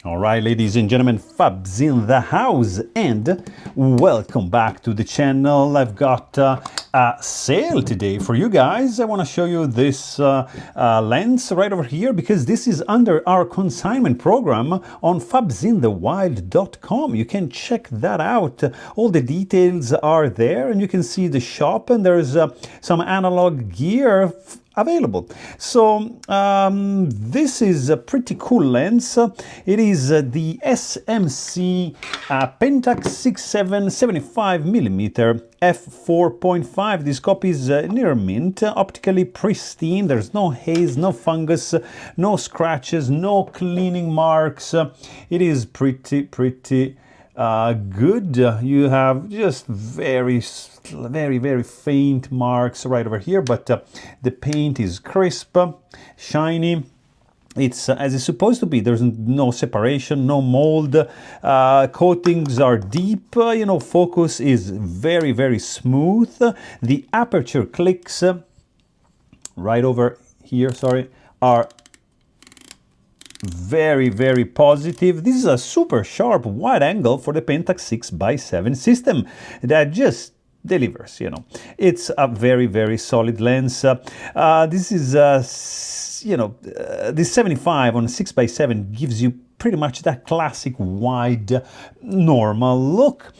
All right, ladies and gentlemen, Fabs in the house, and welcome back to the channel. I've got a sale today for you guys. I want to show you this lens right over here because this is under our consignment program on fabsinthewild.com. You can check that out. All the details are there, and you can see the shop, and there's some analog gear available. So this is a pretty cool lens. It is the SMC Pentax 6.7 75mm f4.5. This copy is near mint, optically pristine. There's no haze, no fungus, no scratches, no cleaning marks. It is pretty good. You have just very faint marks right over here, but the paint is crisp, shiny. It's as it's supposed to be. There's no separation, no mold. Coatings are deep. Focus is very smooth. The aperture clicks right over here, are very positive. This is a super sharp wide angle for the Pentax 6x7 system that just delivers. It's a very solid lens. This is this 75 on 6x7 gives you pretty much that classic wide normal look.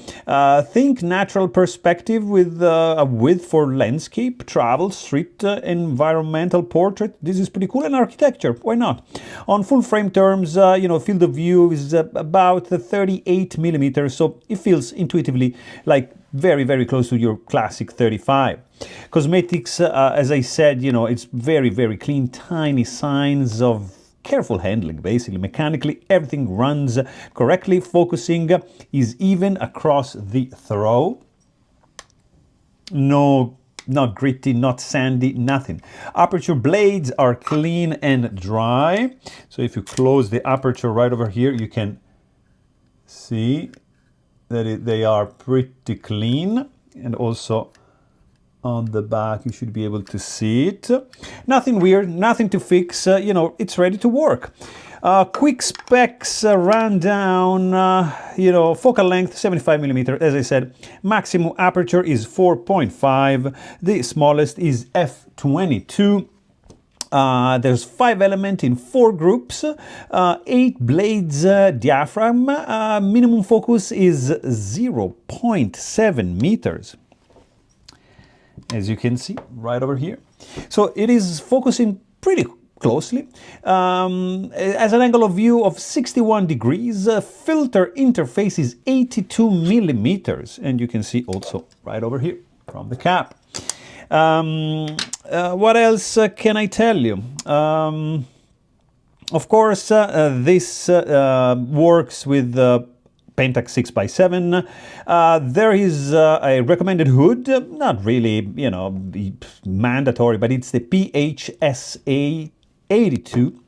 Think natural perspective with a width for landscape, travel, street, environmental portrait. This is pretty cool. And architecture, why not? On full frame terms, field of view is about 38mm, so it feels intuitively like very close to your classic 35. Cosmetics, as I said, it's very clean, tiny signs of careful handling. Basically, mechanically, everything runs correctly. Focusing is even across the throw. No, not gritty, not sandy, nothing. Aperture blades are clean and dry. So if you close the aperture right over here, you can see that they are pretty clean, and also on the back you should be able to see it. Nothing weird, nothing to fix. It's ready to work. Quick specs ran down. Focal length 75mm, as I said. Maximum aperture is 4.5. The smallest is f22. There's 5 elements in 4 groups, 8 blades diaphragm. Minimum focus is 0.7 meters. As you can see right over here. So it is focusing pretty closely. As an angle of view of 61 degrees, filter interface is 82mm. And you can see also right over here from the cap. What else can I tell you? Of course, this works with Pentax 6x7. There is a recommended hood, not really, mandatory, but it's the PHSA 82.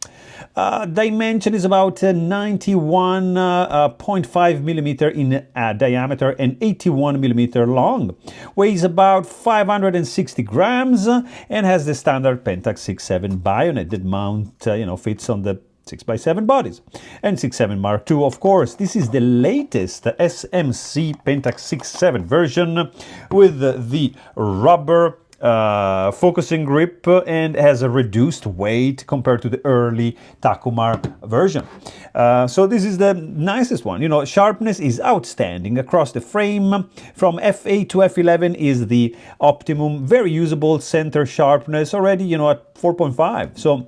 Dimension is about 91.5mm in diameter and 81mm long. Weighs about 560 grams and has the standard Pentax 6.7 bayonet that mount, fits on the 6x7 bodies. And 6.7 Mark II, of course. This is the latest SMC Pentax 6.7 version with the rubber focusing grip and has a reduced weight compared to the early Takumar version. So this is the nicest one. Sharpness is outstanding across the frame. From f8 to f11 is the optimum. Very usable center sharpness already, at 4.5. So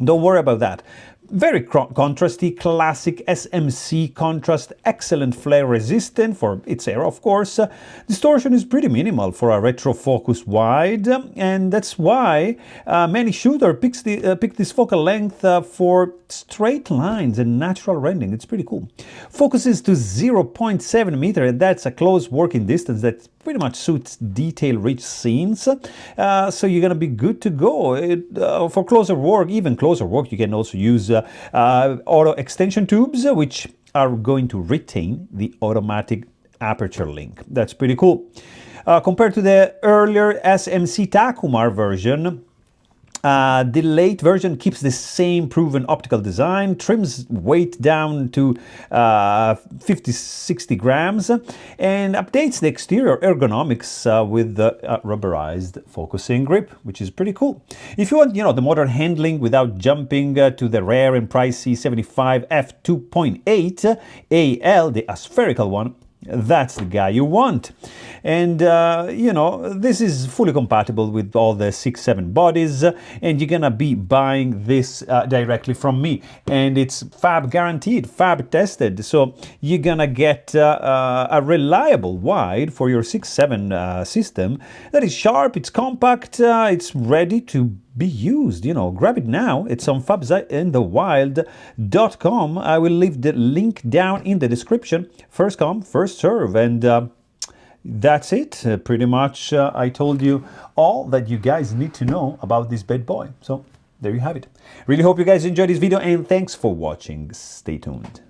don't worry about that. Very contrasty, classic SMC contrast, excellent flare resistant for its era, of course. Distortion is pretty minimal for a retro focus wide, and that's why many shooters pick this focal length for straight lines and natural rendering. It's pretty cool. Focuses to 0.7 meter, and that's a close working distance that pretty much suits detail-rich scenes. So you're gonna be good to go. For closer work, even closer work, you can also use auto extension tubes, which are going to retain the automatic aperture link. That's pretty cool. Compared to the earlier SMC Takumar version, The late version keeps the same proven optical design, trims weight down to 50-60 grams, and updates the exterior ergonomics with the rubberized focusing grip, which is pretty cool. If you want, the modern handling without jumping to the rare and pricey 75 f2.8 AL, the aspherical one, that's the guy you want. And this is fully compatible with all the 6-7 bodies, and you're gonna be buying this directly from me, and it's Fab guaranteed, Fab tested, so you're gonna get a reliable wide for your 6-7 system that is sharp, it's compact, it's ready to be used. Grab it now. It's on fabsinthewild.com. I will leave the link down in the description. First come, first serve, and that's it. Pretty much I told you all that you guys need to know about this bad boy. So there you have it. Really hope you guys enjoyed this video, and thanks for watching. Stay tuned.